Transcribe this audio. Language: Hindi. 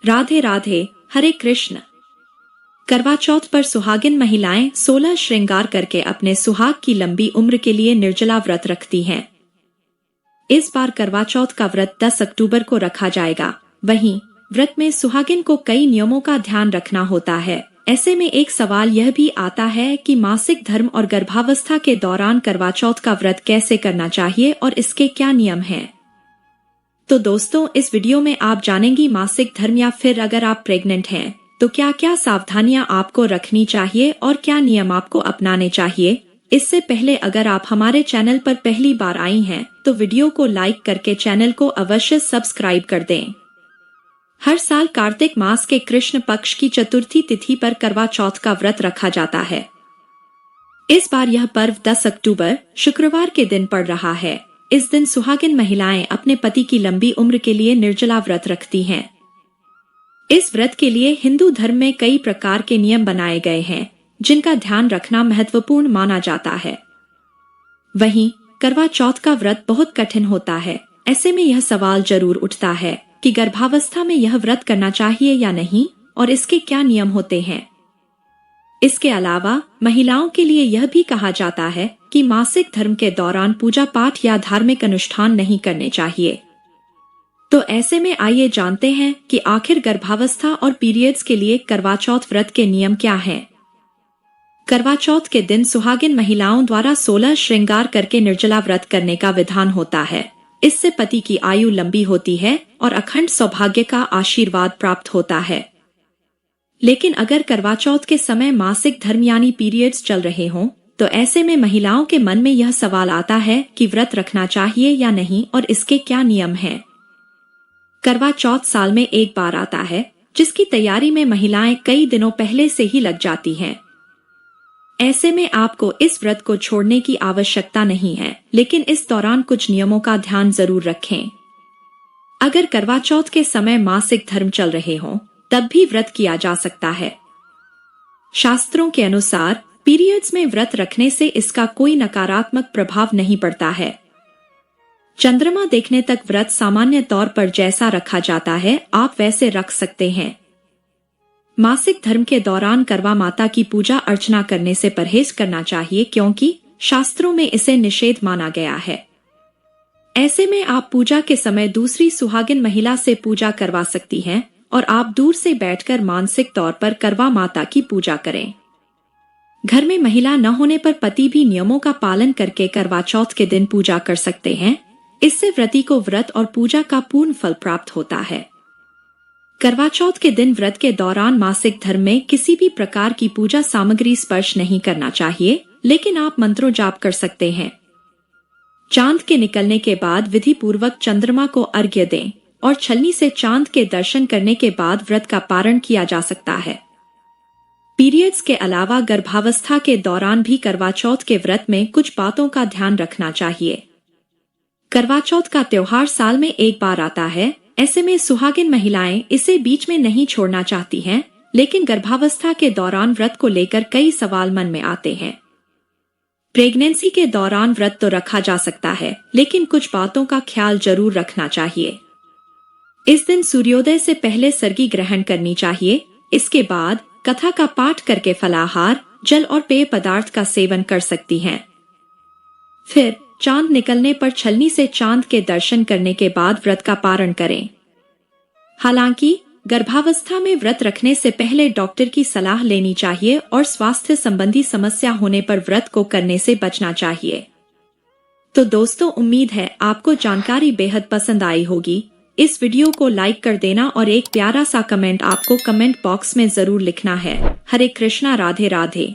राधे राधे, हरे कृष्ण। करवा चौथ पर सुहागिन महिलाएं 16 श्रृंगार करके अपने सुहाग की लंबी उम्र के लिए निर्जला व्रत रखती हैं। इस बार करवा चौथ का व्रत 10 अक्टूबर को रखा जाएगा। वहीं व्रत में सुहागिन को कई नियमों का ध्यान रखना होता है। ऐसे में एक सवाल यह भी आता है कि मासिक धर्म और गर्भावस्था के दौरान करवा चौथ का व्रत कैसे करना चाहिए और इसके क्या नियम हैं। तो दोस्तों, इस वीडियो में आप जानेंगी मासिक धर्म या फिर अगर आप प्रेग्नेंट हैं तो क्या क्या सावधानियां आपको रखनी चाहिए और क्या नियम आपको अपनाने चाहिए। इससे पहले अगर आप हमारे चैनल पर पहली बार आई हैं तो वीडियो को लाइक करके चैनल को अवश्य सब्सक्राइब कर दें। हर साल कार्तिक मास के कृष्ण पक्ष की चतुर्थी तिथि पर करवा चौथ का व्रत रखा जाता है। इस बार यह पर्व 10 अक्टूबर शुक्रवार के दिन पड़ रहा है। इस दिन सुहागिन महिलाएं अपने पति की लंबी उम्र के लिए निर्जला व्रत रखती हैं। इस व्रत के लिए हिंदू धर्म में कई प्रकार के नियम बनाए गए हैं जिनका ध्यान रखना महत्वपूर्ण माना जाता है। वहीं करवा चौथ का व्रत बहुत कठिन होता है। ऐसे में यह सवाल जरूर उठता है कि गर्भावस्था में यह व्रत करना चाहिए या नहीं और इसके क्या नियम होते हैं। इसके अलावा महिलाओं के लिए यह भी कहा जाता है कि मासिक धर्म के दौरान पूजा पाठ या धार्मिक अनुष्ठान नहीं करने चाहिए। तो ऐसे में आइए जानते हैं कि आखिर गर्भावस्था और पीरियड्स के लिए करवा चौथ व्रत के नियम क्या हैं। करवा चौथ के दिन सुहागिन महिलाओं द्वारा 16 श्रृंगार करके निर्जला व्रत करने का विधान होता है। इससे पति की आयु लंबी होती है और अखंड सौभाग्य का आशीर्वाद प्राप्त होता है। लेकिन अगर करवा चौथ के समय मासिक धर्म यानी पीरियड्स चल रहे हों तो ऐसे में महिलाओं के मन में यह सवाल आता है कि व्रत रखना चाहिए या नहीं और इसके क्या नियम हैं। करवा चौथ साल में एक बार आता है जिसकी तैयारी में महिलाएं कई दिनों पहले से ही लग जाती हैं। ऐसे में आपको इस व्रत को छोड़ने की आवश्यकता नहीं है, लेकिन इस दौरान कुछ नियमों का ध्यान जरूर रखें। अगर करवा चौथ के समय मासिक धर्म चल रहे हों तब भी व्रत किया जा सकता है। शास्त्रों के अनुसार पीरियड्स में व्रत रखने से इसका कोई नकारात्मक प्रभाव नहीं पड़ता है। चंद्रमा देखने तक व्रत सामान्य तौर पर जैसा रखा जाता है आप वैसे रख सकते हैं। मासिक धर्म के दौरान करवा माता की पूजा अर्चना करने से परहेज करना चाहिए क्योंकि शास्त्रों में इसे निषेध माना गया है। ऐसे में आप पूजा के समय दूसरी सुहागिन महिला से पूजा करवा सकती हैं और आप दूर से बैठकर मानसिक तौर पर करवा माता की पूजा करें। घर में महिला न होने पर पति भी नियमों का पालन करके करवा चौथ के दिन पूजा कर सकते हैं। इससे व्रती को व्रत और पूजा का पूर्ण फल प्राप्त होता है। करवा चौथ के दिन व्रत के दौरान मासिक धर्म में किसी भी प्रकार की पूजा सामग्री स्पर्श नहीं करना चाहिए, लेकिन आप मंत्रों जाप कर सकते हैं। चांद के निकलने के बाद विधि पूर्वक चंद्रमा को अर्घ्य दें और छलनी से चांद के दर्शन करने के बाद व्रत का पारण किया जा सकता है। पीरियड्स के अलावा गर्भावस्था के दौरान भी करवा चौथ के व्रत में कुछ बातों का ध्यान रखना चाहिए। करवा चौथ का त्योहार साल में एक बार आता है। ऐसे में सुहागिन महिलाएं इसे बीच में नहीं छोड़ना चाहती हैं, लेकिन गर्भावस्था के दौरान व्रत को लेकर कई सवाल मन में आते हैं। प्रेगनेंसी के दौरान व्रत तो रखा जा सकता है, लेकिन कुछ बातों का ख्याल जरूर रखना चाहिए। इस दिन सूर्योदय से पहले सर्गी ग्रहण करनी चाहिए। इसके बाद कथा का पाठ करके फलाहार, जल और पेय पदार्थ का सेवन कर सकती हैं। फिर चांद निकलने पर छलनी से चांद के दर्शन करने के बाद व्रत का पारण करें। हालांकि गर्भावस्था में व्रत रखने से पहले डॉक्टर की सलाह लेनी चाहिए और स्वास्थ्य संबंधी समस्या होने पर व्रत को करने से बचना चाहिए। तो दोस्तों, उम्मीद है आपको जानकारी बेहद पसंद आई होगी। इस वीडियो को लाइक कर देना और एक प्यारा सा कमेंट आपको कमेंट बॉक्स में जरूर लिखना है। हरे कृष्णा, राधे राधे।